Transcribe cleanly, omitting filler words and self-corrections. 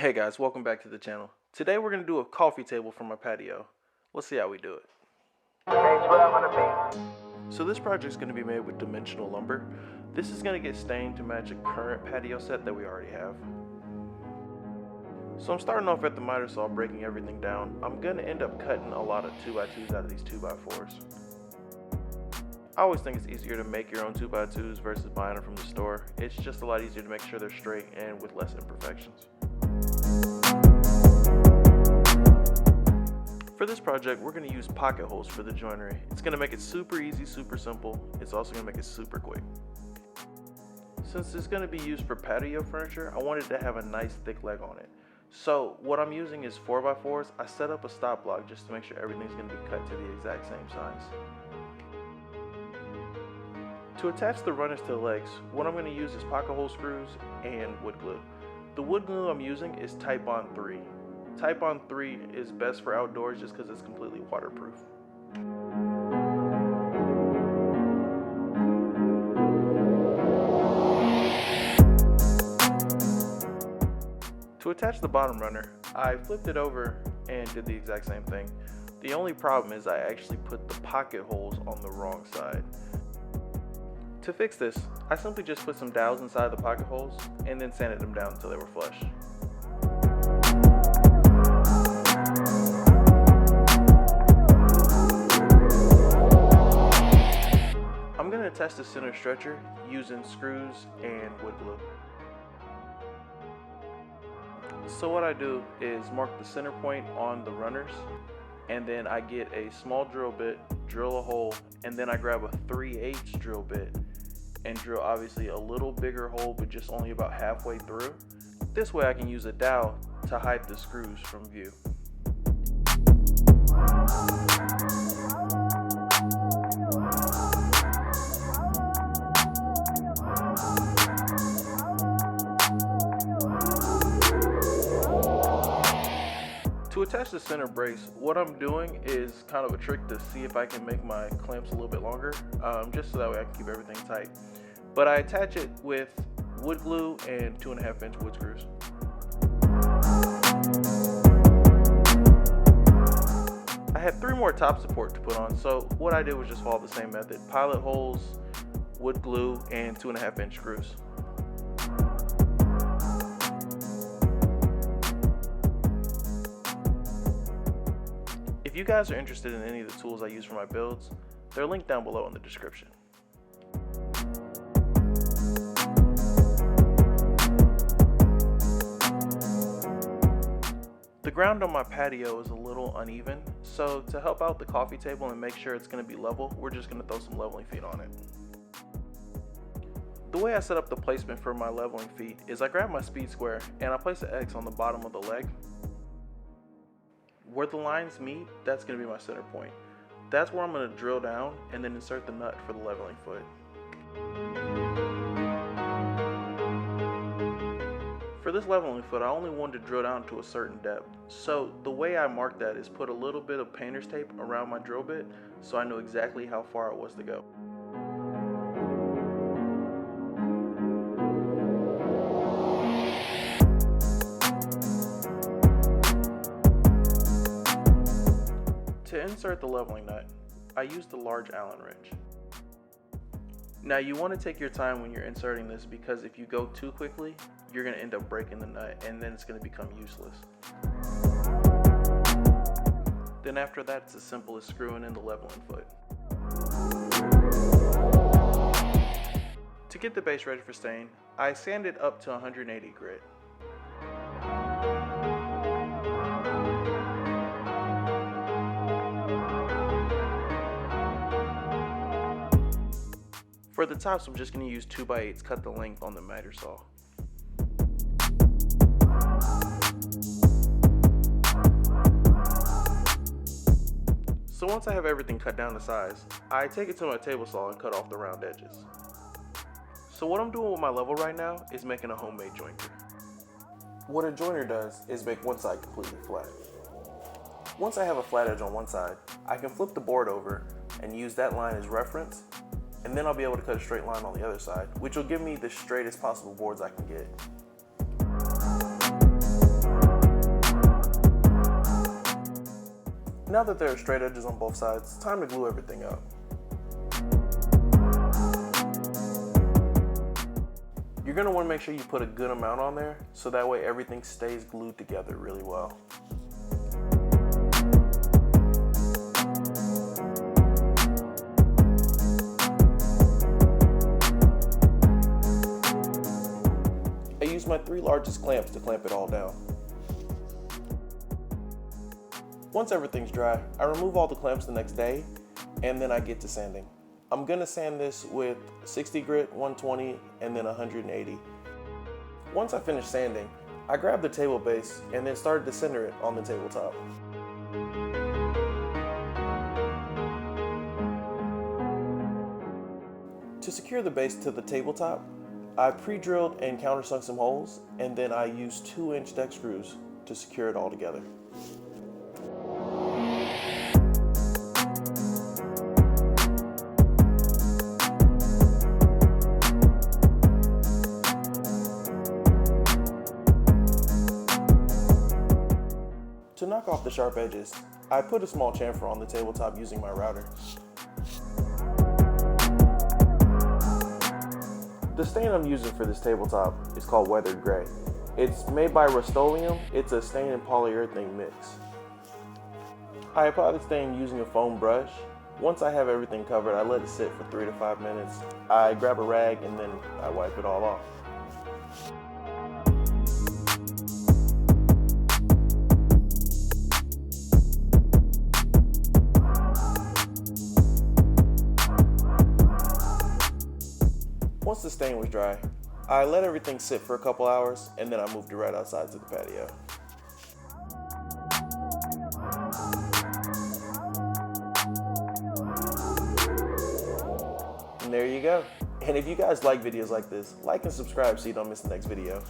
Hey guys, welcome back to the channel. Today we're going to do a coffee table for my patio. Let's see how we do it. So this project is going to be made with dimensional lumber. This is going to get stained to match a current patio set that we already have. So I'm starting off at the miter saw, breaking everything down. I'm going to end up cutting a lot of 2x2s out of these 2x4s. I always think it's easier to make your own 2x2s versus buying them from the store. It's just a lot easier to make sure they're straight and with less imperfections. For this project, we're going to use pocket holes for the joinery. It's going to make it super easy, super simple. It's also going to make it super quick. Since it's going to be used for patio furniture, I wanted to have a nice thick leg on it. So what I'm using is 4x4s. I set up a stop block just to make sure everything's going to be cut to the exact same size. To attach the runners to the legs, what I'm going to use is pocket hole screws and wood glue. The wood glue I'm using is Type On 3. Type On 3 is best for outdoors just because it's completely waterproof. To attach the bottom runner, I flipped it over and did the exact same thing. The only problem is I actually put the pocket holes on the wrong side. To fix this, I simply just put some dowels inside the pocket holes and then sanded them down until they were flush. I'm going to attach the center stretcher using screws and wood glue. So what I do is mark the center point on the runners, and then I get a small drill bit, drill a hole, and then I grab a 3/8 drill bit and drill obviously a little bigger hole, but just only about halfway through. This way I can use a dowel to hide the screws from view. To attach the center brace, what I'm doing is kind of a trick to see if I can make my clamps a little bit longer, just so that way I can keep everything tight. But I attach it with wood glue and 2.5-inch wood screws. I had 3 more top support to put on, so what I did was just follow the same method: pilot holes, wood glue, and 2.5-inch screws. If you guys are interested in any of the tools I use for my builds, they're linked down below in the description. The ground on my patio is a little uneven, so to help out the coffee table and make sure it's going to be level, we're just going to throw some leveling feet on it. The way I set up the placement for my leveling feet is I grab my speed square and I place an X on the bottom of the leg. Where the lines meet, that's going to be my center point. That's where I'm going to drill down and then insert the nut for the leveling foot. For this leveling foot, I only wanted to drill down to a certain depth. So the way I marked that is put a little bit of painter's tape around my drill bit so I knew exactly how far it was to go. To insert the leveling nut, I used the large Allen wrench. Now you want to take your time when you're inserting this, because if you go too quickly, you're going to end up breaking the nut and then it's going to become useless. Then after that, it's as simple as screwing in the leveling foot. To get the base ready for stain, I sanded up to 180 grit. For the tops, I'm just going to use 2x8s, cut the length on the miter saw. So once I have everything cut down to size, I take it to my table saw and cut off the round edges. So what I'm doing with my level right now is making a homemade jointer. What a jointer does is make one side completely flat. Once I have a flat edge on one side, I can flip the board over and use that line as reference, and then I'll be able to cut a straight line on the other side, which will give me the straightest possible boards I can get. Now that there are straight edges on both sides, it's time to glue everything up. You're going to want to make sure you put a good amount on there so that way everything stays glued together really well. I use my 3 largest clamps to clamp it all down. Once everything's dry, I remove all the clamps the next day, and then I get to sanding. I'm gonna sand this with 60 grit, 120, and then 180. Once I finish sanding, I grabbed the table base and then started to center it on the tabletop. To secure the base to the tabletop, I pre-drilled and countersunk some holes, and then I used 2-inch deck screws to secure it all together. To knock off the sharp edges, I put a small chamfer on the tabletop using my router. The stain I'm using for this tabletop is called Weathered Gray. It's made by Rust-Oleum. It's a stain and polyurethane mix. I apply the stain using a foam brush. Once I have everything covered, I let it sit for 3 to 5 minutes. I grab a rag and then I wipe it all off. Once the stain was dry, I let everything sit for a couple hours and then I moved it right outside to the patio. And there you go. And if you guys like videos like this, like and subscribe so you don't miss the next video.